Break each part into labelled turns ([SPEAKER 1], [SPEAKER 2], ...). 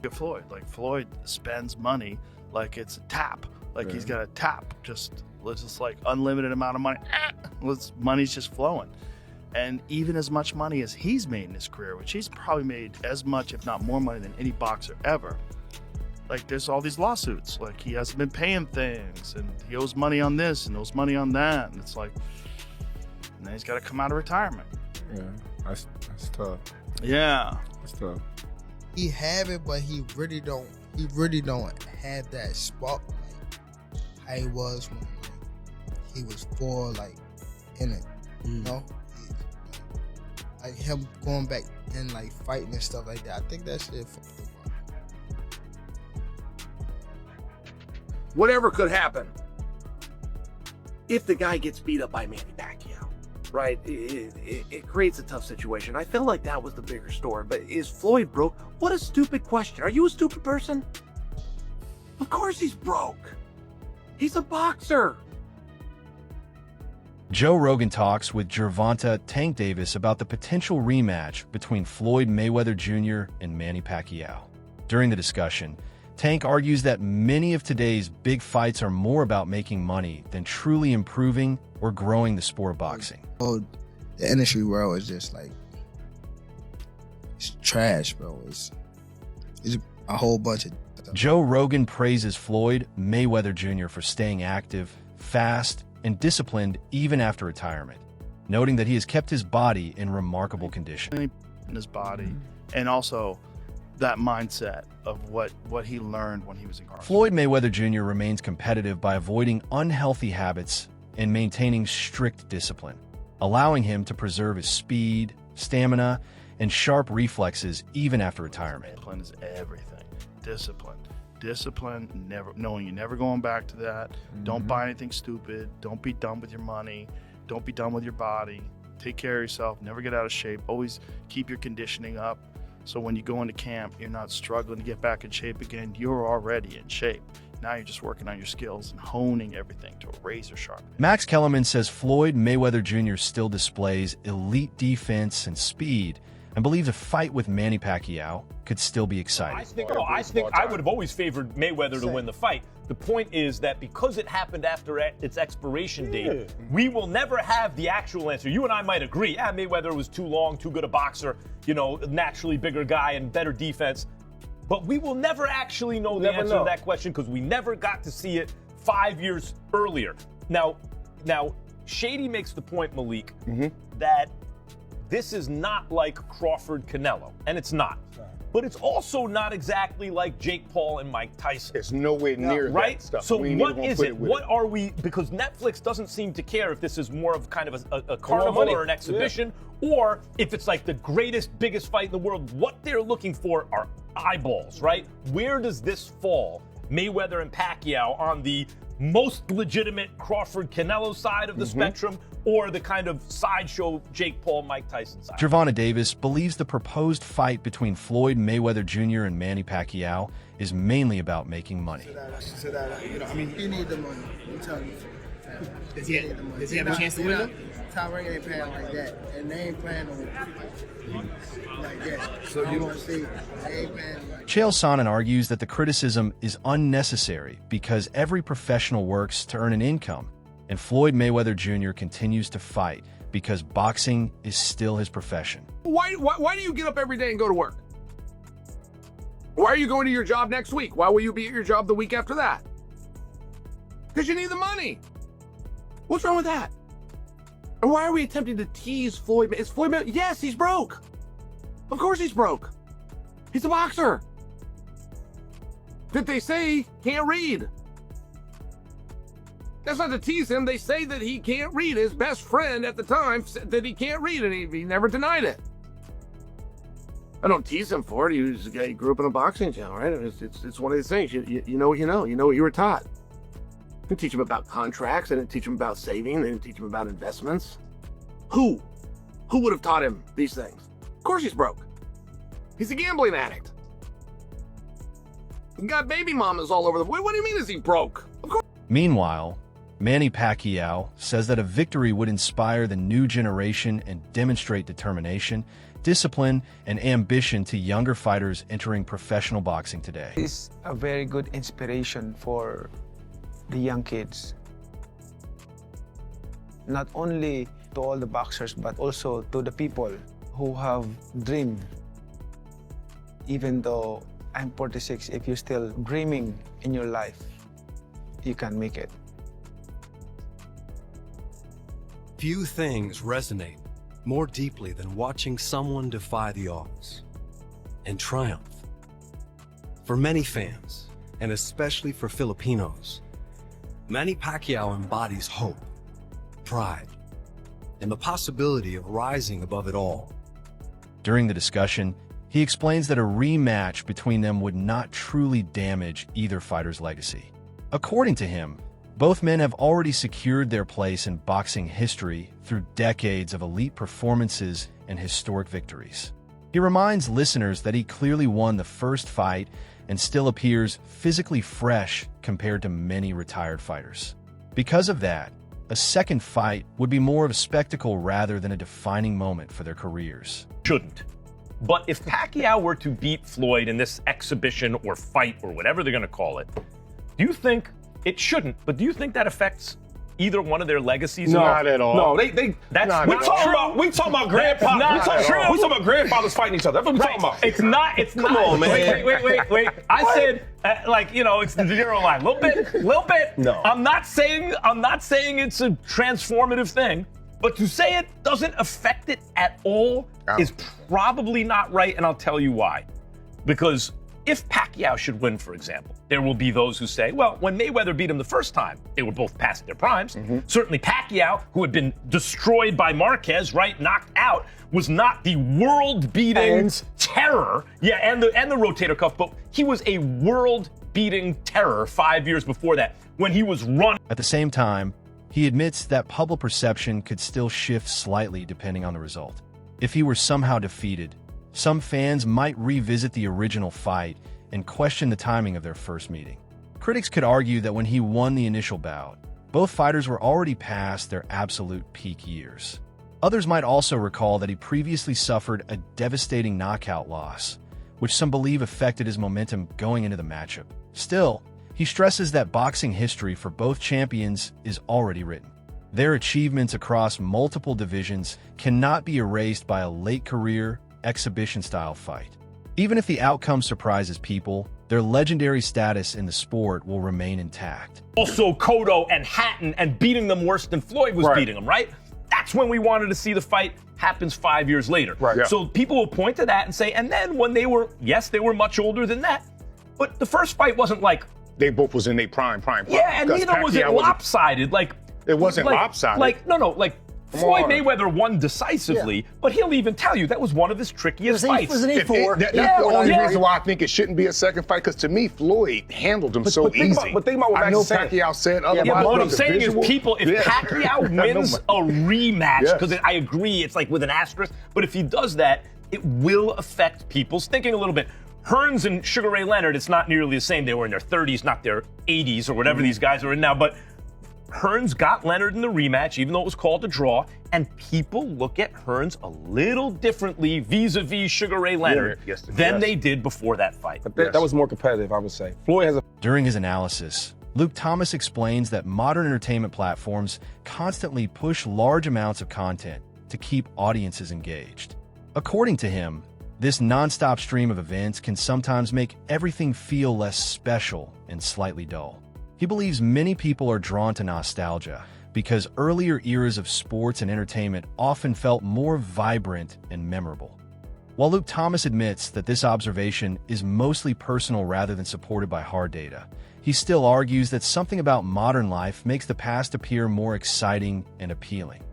[SPEAKER 1] Floyd. Like, Floyd spends money like it's a tap. Like, he's got a tap, just like unlimited amount of money. Money's just flowing. And even as much money as he's made in his career, which he's probably made as much, if not more money than any boxer ever. Like, there's all these lawsuits. Like, he hasn't been paying things, and he owes money on this and owes money on that. And it's like, and then he's got to come out of retirement.
[SPEAKER 2] Yeah, that's tough.
[SPEAKER 1] Yeah.
[SPEAKER 2] That's tough.
[SPEAKER 3] He have it, but he really don't have that spark like how he was when he was in it. You know? Like him going back and like fighting and stuff like that. I think that shit fucked him up.
[SPEAKER 4] Whatever could happen if the guy gets beat up by Manny Pacquiao, right? It creates a tough situation. I feel like that was the bigger story. But is Floyd broke? What a stupid question. Are you a stupid person? Of course he's broke. He's a boxer.
[SPEAKER 5] Joe Rogan talks with Gervonta Tank Davis about the potential rematch between Floyd Mayweather Jr. and Manny Pacquiao. During the discussion, Tank argues that many of today's big fights are more about making money than truly improving or growing the sport of boxing.
[SPEAKER 3] Oh, the industry world is just like, it's trash, bro. It's a whole bunch of stuff.
[SPEAKER 5] Joe Rogan praises Floyd Mayweather Jr. for staying active, fast, and disciplined even after retirement, noting that he has kept his body in remarkable condition.
[SPEAKER 1] In his body, and also that mindset of what he learned when he was incarcerated.
[SPEAKER 5] Floyd Mayweather Jr. remains competitive by avoiding unhealthy habits and maintaining strict discipline, allowing him to preserve his speed, stamina, and sharp reflexes even after retirement.
[SPEAKER 1] Discipline is everything. Discipline, knowing you're never going back to that. Don't buy anything stupid. Don't be dumb with your money. Don't be dumb with your body. Take care of yourself. Never get out of shape. Always keep your conditioning up. So when you go into camp, you're not struggling to get back in shape again. You're already in shape. Now you're just working on your skills and honing everything to a razor sharp.
[SPEAKER 5] Max Kellerman says Floyd Mayweather Jr. still displays elite defense and speed, and believes a fight with Manny Pacquiao could still be exciting.
[SPEAKER 6] I think I would have always favored Mayweather to win the fight. The point is that because it happened after its expiration date, we will never have the actual answer. You and I might agree, Mayweather was too long, too good a boxer, naturally bigger guy and better defense. But we will never actually know the answer to that question because we never got to see it 5 years earlier. Now, Shady makes the point, Malik, that this is not like Crawford-Canelo, and it's not. But it's also not exactly like Jake Paul and Mike Tyson.
[SPEAKER 2] It's nowhere near
[SPEAKER 6] right?
[SPEAKER 2] that stuff.
[SPEAKER 6] So what is it? What are we? Because Netflix doesn't seem to care if this is more of kind of a carnival or an exhibition, or if it's like the greatest, biggest fight in the world. What they're looking for are eyeballs, right? Where does this fall? Mayweather and Pacquiao on the most legitimate Crawford-Canelo side of the spectrum, or the kind of sideshow Jake Paul, Mike Tyson side?
[SPEAKER 5] Gervonta Davis believes the proposed fight between Floyd Mayweather Jr. and Manny Pacquiao is mainly about making money.
[SPEAKER 3] He need the money. I'm telling you.
[SPEAKER 7] Does he have a chance to win?
[SPEAKER 3] Top Rank ain't playing like that, and they ain't playing like that. So you don't see they ain't playing like.
[SPEAKER 5] Chael Sonnen argues that the criticism is unnecessary because every professional works to earn an income, and Floyd Mayweather Jr. continues to fight because boxing is still his profession.
[SPEAKER 4] Why do you get up every day and go to work? Why are you going to your job next week? Why will you be at your job the week after that? Because you need the money. What's wrong with that? And why are we attempting to tease Floyd? Is Floyd Mayweather? Yes, he's broke. Of course he's broke. He's a boxer. Did they say he can't read? That's not to tease him. They say that he can't read. His best friend at the time said that he can't read, and he never denied it. I don't tease him for it. He grew up in a boxing gym, right? It's one of these things. You know what you know. You know what you were taught. I didn't teach him about contracts. I didn't teach him about saving. I didn't teach him about investments. Who would have taught him these things? Of course he's broke. He's a gambling addict. He got baby mamas all over the... What do you mean is he broke? Of course.
[SPEAKER 5] Meanwhile, Manny Pacquiao says that a victory would inspire the new generation and demonstrate determination, discipline, and ambition to younger fighters entering professional boxing today.
[SPEAKER 8] It's a very good inspiration for the young kids. Not only to all the boxers, but also to the people who have dreamed. Even though I'm 46, if you're still dreaming in your life, you can make it.
[SPEAKER 9] Few things resonate more deeply than watching someone defy the odds and triumph. For many fans, and especially for Filipinos, Manny Pacquiao embodies hope, pride, and the possibility of rising above it all.
[SPEAKER 5] During the discussion, he explains that a rematch between them would not truly damage either fighter's legacy. According to him, both men have already secured their place in boxing history through decades of elite performances and historic victories. He reminds listeners that he clearly won the first fight and still appears physically fresh compared to many retired fighters. Because of that, a second fight would be more of a spectacle rather than a defining moment for their careers.
[SPEAKER 6] Shouldn't. But if Pacquiao were to beat Floyd in this exhibition or fight or whatever they're going to call it, do you think it shouldn't, but do you think that affects either one of their legacies?
[SPEAKER 2] Not at all.
[SPEAKER 10] No,
[SPEAKER 6] That's
[SPEAKER 2] Not
[SPEAKER 10] we
[SPEAKER 2] at
[SPEAKER 10] talking
[SPEAKER 2] all.
[SPEAKER 10] about grandfathers.
[SPEAKER 6] not
[SPEAKER 10] We talking
[SPEAKER 6] true.
[SPEAKER 10] we talking about grandfathers fighting each other. That's what we talking about.
[SPEAKER 6] It's not.
[SPEAKER 10] Come on, man.
[SPEAKER 6] Wait. I said, it's the zero line. Little bit.
[SPEAKER 10] No.
[SPEAKER 6] I'm not saying it's a transformative thing, but to say it doesn't affect it at all is probably not right, and I'll tell you why. Because if Pacquiao should win, for example, there will be those who say, well, when Mayweather beat him the first time, they were both past their primes. Certainly Pacquiao, who had been destroyed by Marquez, right, knocked out, was not the world-beating terror. Yeah, and the rotator cuff, but he was a world-beating terror 5 years before that when he was running.
[SPEAKER 5] At the same time, he admits that public perception could still shift slightly depending on the result. If he were somehow defeated, some fans might revisit the original fight and question the timing of their first meeting. Critics could argue that when he won the initial bout, both fighters were already past their absolute peak years. Others might also recall that he previously suffered a devastating knockout loss, which some believe affected his momentum going into the matchup. Still, he stresses that boxing history for both champions is already written. Their achievements across multiple divisions cannot be erased by a late-career, exhibition-style fight. Even if the outcome surprises people, their legendary status in the sport will remain intact.
[SPEAKER 6] Also Cotto and Hatton and beating them worse than Floyd was beating them, right? That's when we wanted to see the fight. Happens 5 years later.
[SPEAKER 2] Right. Yeah.
[SPEAKER 6] So people will point to that and say, and then when they were much older than that, but the first fight wasn't like,
[SPEAKER 2] They both was in their prime.
[SPEAKER 6] yeah, and neither was it lopsided.
[SPEAKER 2] It wasn't lopsided.
[SPEAKER 6] Floyd
[SPEAKER 2] on.
[SPEAKER 6] Mayweather won decisively, but he'll even tell you that was one of his trickiest fights.
[SPEAKER 2] That's the only reason why I think it shouldn't be a second fight, because to me, Floyd handled him so
[SPEAKER 10] think
[SPEAKER 2] easy.
[SPEAKER 10] about what
[SPEAKER 2] I know
[SPEAKER 10] Max is saying.
[SPEAKER 2] Pacquiao said otherwise.
[SPEAKER 6] Yeah, but what
[SPEAKER 2] but
[SPEAKER 6] I'm
[SPEAKER 2] the
[SPEAKER 6] saying
[SPEAKER 2] visual-
[SPEAKER 6] is, people, if Pacquiao wins a rematch, because I agree, it's like with an asterisk, but if he does that, it will affect people's thinking a little bit. Hearns and Sugar Ray Leonard, it's not nearly the same. They were in their 30s, not their 80s or whatever these guys are in now, but Hearns got Leonard in the rematch, even though it was called a draw, and people look at Hearns a little differently vis-a-vis Sugar Ray Leonard than they did before that fight.
[SPEAKER 10] But that was more competitive, I would say. Floyd has a...
[SPEAKER 5] During his analysis, Luke Thomas explains that modern entertainment platforms constantly push large amounts of content to keep audiences engaged. According to him, this non-stop stream of events can sometimes make everything feel less special and slightly dull. He believes many people are drawn to nostalgia because earlier eras of sports and entertainment often felt more vibrant and memorable. While Luke Thomas admits that this observation is mostly personal rather than supported by hard data, he still argues that something about modern life makes the past appear more exciting and appealing.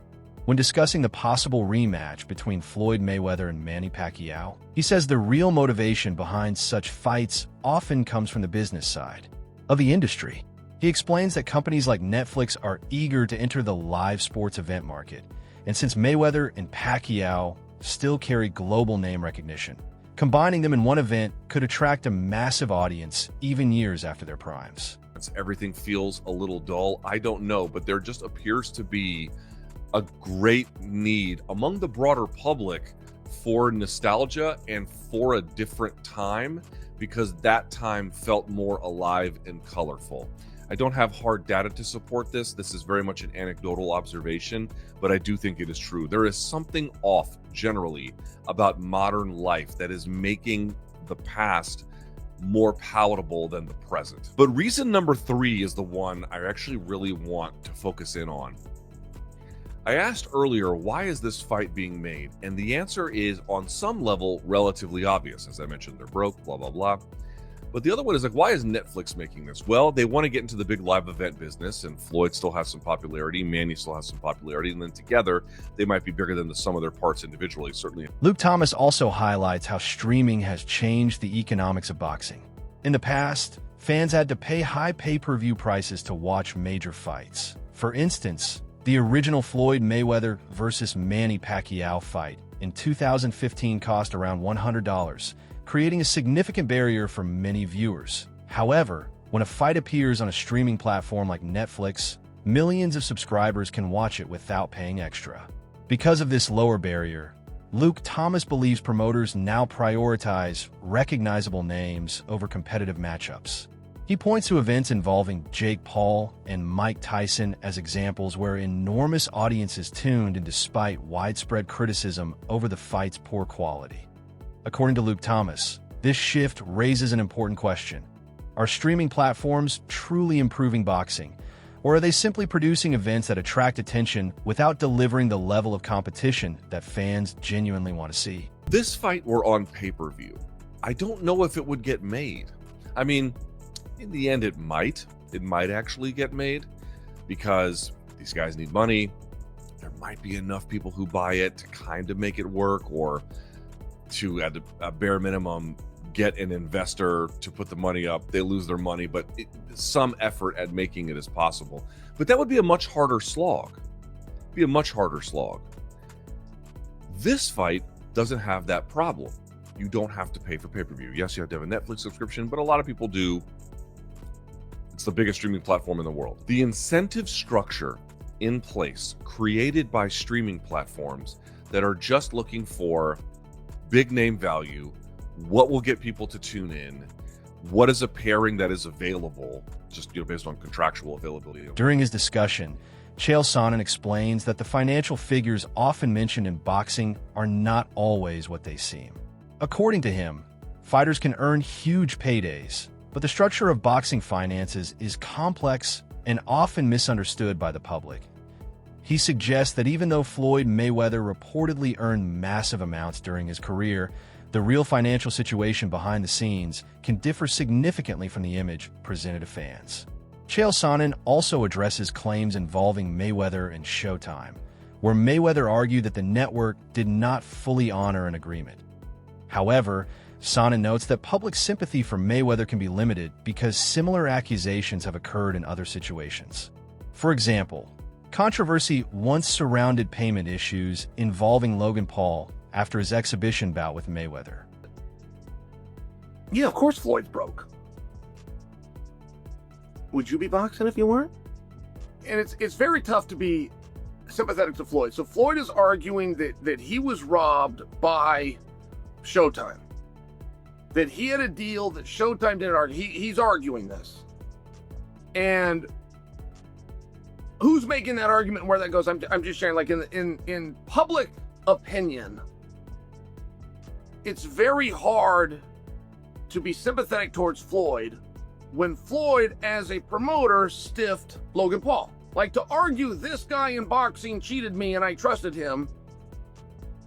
[SPEAKER 5] When discussing the possible rematch between Floyd Mayweather and Manny Pacquiao, he says the real motivation behind such fights often comes from the business side of the industry. He explains that companies like Netflix are eager to enter the live sports event market, and since Mayweather and Pacquiao still carry global name recognition, combining them in one event could attract a massive audience even years after their primes.
[SPEAKER 11] Everything feels a little dull. I don't know, but there just appears to be a great need among the broader public for nostalgia and for a different time, because that time felt more alive and colorful. I don't have hard data to support this. This is very much an anecdotal observation, but I do think it is true. There is something off generally about modern life that is making the past more palatable than the present. But reason number 3 is the one I actually really want to focus in on. I asked earlier, why is this fight being made? And the answer is, on some level, relatively obvious. As I mentioned, they're broke, blah, blah, blah. But the other one is like, why is Netflix making this? Well, they want to get into the big live event business, and Floyd still has some popularity, Manny still has some popularity, and then together, they might be bigger than the sum of their parts individually, certainly.
[SPEAKER 5] Luke Thomas also highlights how streaming has changed the economics of boxing. In the past, fans had to pay high pay-per-view prices to watch major fights. For instance, the original Floyd Mayweather versus Manny Pacquiao fight in 2015 cost around $100, creating a significant barrier for many viewers. However, when a fight appears on a streaming platform like Netflix, millions of subscribers can watch it without paying extra. Because of this lower barrier, Luke Thomas believes promoters now prioritize recognizable names over competitive matchups. He points to events involving Jake Paul and Mike Tyson as examples where enormous audiences tuned in despite widespread criticism over the fight's poor quality. According to Luke Thomas, this shift raises an important question. Are streaming platforms truly improving boxing, or are they simply producing events that attract attention without delivering the level of competition that fans genuinely want to see?
[SPEAKER 11] This fight were on pay-per-view. I don't know if it would get made. I mean, in the end, it might actually get made, because these guys need money. There might be enough people who buy it to kind of make it work, or to, at a bare minimum, get an investor to put the money up. They lose their money, but some effort at making it is possible. But that would be a much harder slog. This fight doesn't have that problem. You don't have to pay for pay-per-view. Yes, you have to have a Netflix subscription, but a lot of people do. It's the biggest streaming platform in the world. The incentive structure in place, created by streaming platforms that are just looking for big name value, what will get people to tune in, what is a pairing that is available, just based on contractual availability.
[SPEAKER 5] During his discussion, Chael Sonnen explains that the financial figures often mentioned in boxing are not always what they seem. According to him, fighters can earn huge paydays, but the structure of boxing finances is complex and often misunderstood by the public. He suggests that even though Floyd Mayweather reportedly earned massive amounts during his career, the real financial situation behind the scenes can differ significantly from the image presented to fans. Chael Sonnen also addresses claims involving Mayweather and Showtime, where Mayweather argued that the network did not fully honor an agreement. However, Sonnen notes that public sympathy for Mayweather can be limited because similar accusations have occurred in other situations. For example, controversy once surrounded payment issues involving Logan Paul after his exhibition bout with Mayweather.
[SPEAKER 4] Yeah, of course Floyd's broke. Would you be boxing if you weren't? And it's very tough to be sympathetic to Floyd. So Floyd is arguing that he was robbed by Showtime. That he had a deal that Showtime didn't argue. He's arguing this. And who's making that argument and where that goes? I'm just sharing, like, in public opinion, it's very hard to be sympathetic towards Floyd when Floyd, as a promoter, stiffed Logan Paul. Like, to argue this guy in boxing cheated me and I trusted him,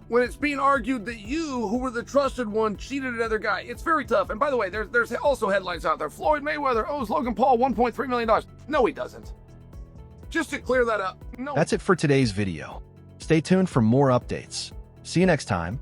[SPEAKER 4] when it's being argued that you, who were the trusted one, cheated another guy. It's very tough. And by the way, there's also headlines out there. Floyd Mayweather owes Logan Paul $1.3 million. No, he doesn't. Just to clear that up. No.
[SPEAKER 5] That's it for today's video. Stay tuned for more updates. See you next time.